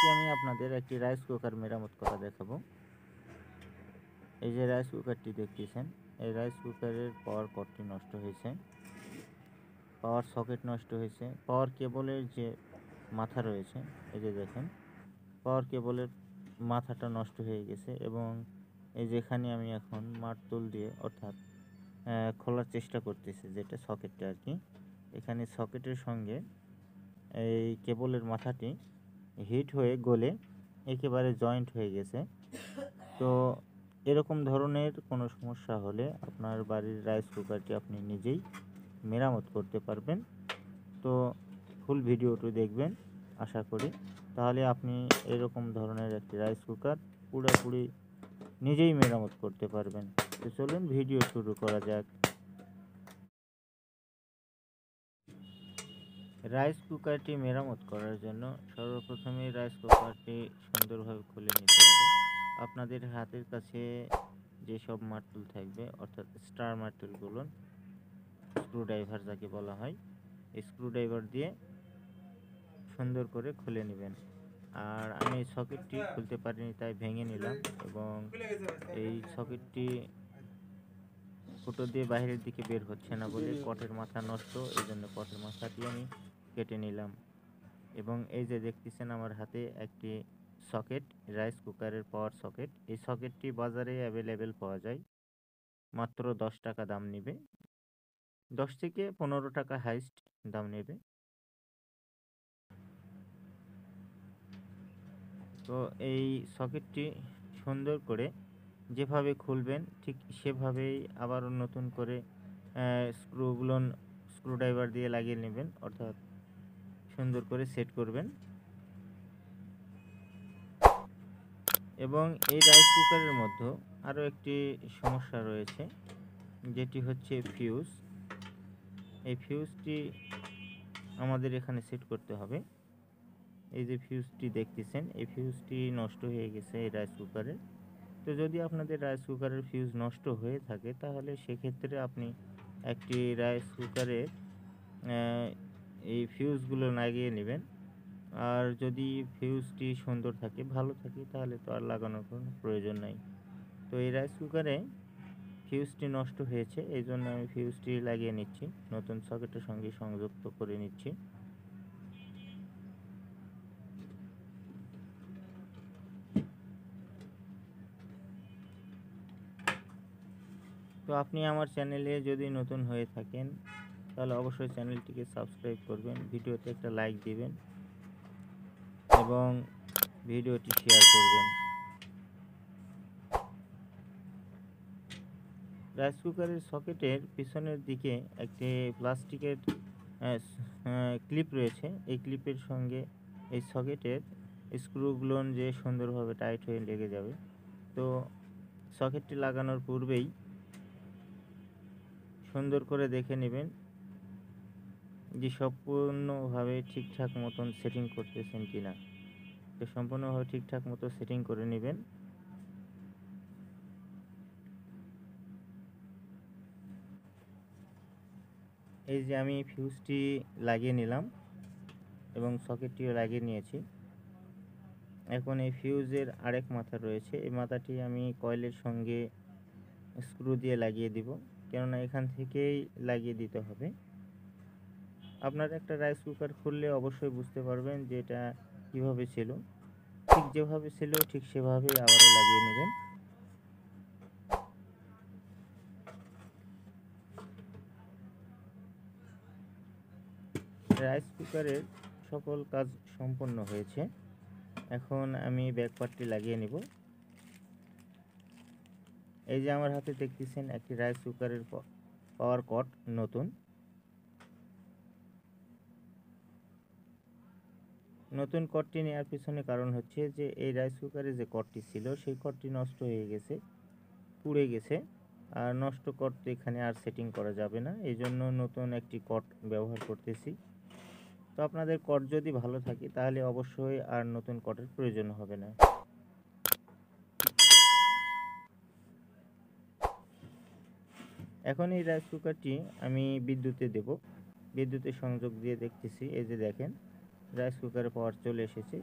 আজকে আমি আপনাদের একটি রাইস কুকার মেরামত করা দেখাবো। এই যে রাইস কুকারটি দেখতেছেন, এই রাইস কুকারের পাওয়ার কর্ডটি নষ্ট হয়েছে, পাওয়ার সকেট নষ্ট হয়েছে, পাওয়ার কেবলের যে মাথা রয়েছে, এই যে দেখেন পাওয়ার কেবলের মাথাটা নষ্ট হয়ে গেছে এবং এই যেখানে আমি এখন মারতুল দিয়ে অর্থাৎ খোলার চেষ্টা করতেছি, যেটা সকেটটা আর কি, এখানে সকেটের সঙ্গে এই কেবলের মাথাটি হিট হয়ে গলে একেবারে জয়েন্ট হয়ে গেছে। তো এরকম ধরনের কোনো সমস্যা হলে আপনার বাড়ির রাইস কুকারটি আপনি নিজেই মেরামত করতে পারবেন। তো ফুল ভিডিওটি দেখবেন আশা করি, তাহলে আপনি এরকম ধরনের একটি রাইস কুকার পুরোপুরি নিজেই মেরামত করতে পারবেন। তো চলুন ভিডিও শুরু করা যাক। রাইস কুকারটি মেরামত করার জন্য সর্বপ্রথমে রাইস কুকারটি সুন্দরভাবে খুলে নিতে হবে। আপনাদের হাতের কাছে যেসব মারতুল থাকবে অর্থাৎ স্টার মারতুলগুলো, স্ক্রুড্রাইভার যাকে বলা হয়, এই স্ক্রুড্রাইভার দিয়ে সুন্দর করে খুলে নেবেন। আর আমি সকেটটি খুলতে পারিনি, তাই ভেঙে নিলাম এবং এই সকেটটি ফুটো দিয়ে বাইরের দিকে বের হচ্ছে না বলে কটের মাথা নষ্ট, এই জন্য কটের মাথাটি আমি কেটে নিলাম। এবং এই যে দেখতেছেন আমার হাতে একটি সকেট, রাইস কুকারের পাওয়ার সকেট। এই সকেটটি বাজারে অ্যাভেলেবেল পাওয়া যায়, মাত্র 10 টাকা দাম নেবে, 10 থেকে 15 টাকা হাইস্ট দাম নেবে। তো এই সকেটটি সুন্দর করে যেভাবে খুলবেন ঠিক সেভাবেই আবারও নতুন করে স্ক্রুড্রাইভার দিয়ে লাগিয়ে নেবেন, অর্থাৎ সুন্দর করে সেট করবেন। এবং এই রাইস কুকারের মধ্যে আরও একটি সমস্যা রয়েছে, যেটি হচ্ছে ফিউজ। এই ফিউজটি আমাদের এখানে সেট করতে হবে। এই যে ফিউজটি দেখতেছেন, এই ফিউজটি নষ্ট হয়ে গেছে এই রাইস কুকারে। তো যদি আপনাদের রাইস কুকারের ফিউজ নষ্ট হয়ে থাকে, তাহলে সেক্ষেত্রে আপনি একটি রাইস কুকারের এই ফিউজগুলো লাগিয়ে নেবেন। আর যদি ফিউজটি সুন্দর থাকে, ভালো থাকে, তাহলে তো আর লাগানোর কোনো প্রয়োজন নাই। তো এই রাইস কুকারে ফিউজটি নষ্ট হয়েছে, এই জন্য আমি ফিউজটি লাগিয়ে নিচ্ছি, নতুন সকেটের সঙ্গে সংযুক্ত করে নিচ্ছি। তো আপনি আমার চ্যানেলে যদি নতুন হয়ে থাকেন, তাহলে অবশ্যই চ্যানেলটিকে সাবস্ক্রাইব করবেন, ভিডিওতে একটা লাইক দিবেন এবং ভিডিওটি শেয়ার করবেন। রাইস কুকারের সকেটের পিছনের দিকে একটি প্লাস্টিকের ক্লিপ রয়েছে। এই ক্লিপের সঙ্গে এই সকেটের স্ক্রুগুলো যে সুন্দরভাবে টাইট হয়ে লেগে যাবে। তো সকেটটি লাগানোর পূর্বেই সুন্দর করে দেখে নেবেন যে সম্পূর্ণভাবে ঠিকঠাক মতন সেটিং করতেছেন কিনা। তো সম্পূর্ণভাবে ঠিকঠাক মতো সেটিং করে নেবেন। এই যে আমি ফিউজটি লাগিয়ে নিলাম এবং সকেটটিও লাগিয়ে নিয়েছি। এখন এই ফিউজের আরেক মাথা রয়েছে, এই মাথাটি আমি কয়েলের সঙ্গে স্ক্রু দিয়ে লাগিয়ে দিব, কেননা এখান থেকেই লাগিয়ে দিতে হবে। আপনার একটা রাইস কুকার খুললে অবশ্যই বুঝতে পারবেন যে এটা কীভাবে ছিল, ঠিক যেভাবে ছিল ঠিক সেভাবেই আবারও লাগিয়ে নেবেন। রাইস কুকারের সকল কাজ সম্পন্ন হয়েছে, এখন আমি ব্যাক পার্টটি লাগিয়ে নিব। এই যে আমার হাতে দেখতেছেন একটি রাইস কুকারের পাওয়ার কট নতুন কটটি নেওয়ার পিছনে কারণ হচ্ছে যে এই রাইস কুকারে যে কটটি ছিল সেই কটটি নষ্ট হয়ে গেছে, পুড়ে গেছে। আর নষ্ট কট তো এখানে আর সেটিং করা যাবে না, এই জন্য নতুন একটি কট ব্যবহার করতেছি। তো আপনাদের কট যদি ভালো থাকে তাহলে অবশ্যই আর নতুন কটের প্রয়োজন হবে না। এখন এই রাইস কুকারটি আমি বিদ্যুতে দেব, বিদ্যুতের সংযোগ দিয়ে দেখতেছি। এই যে দেখেন রাইস কুকারে পাওয়ার চলে এসেছে।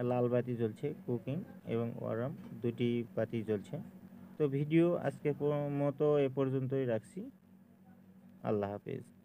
লাল বাতি জ্বলছে কুকিং এবং ওয়ার্ম দুটি বাতি জ্বলছে। তো ভিডিও আজকের মতো এ পর্যন্তই রাখছি। আল্লাহ হাফেজ।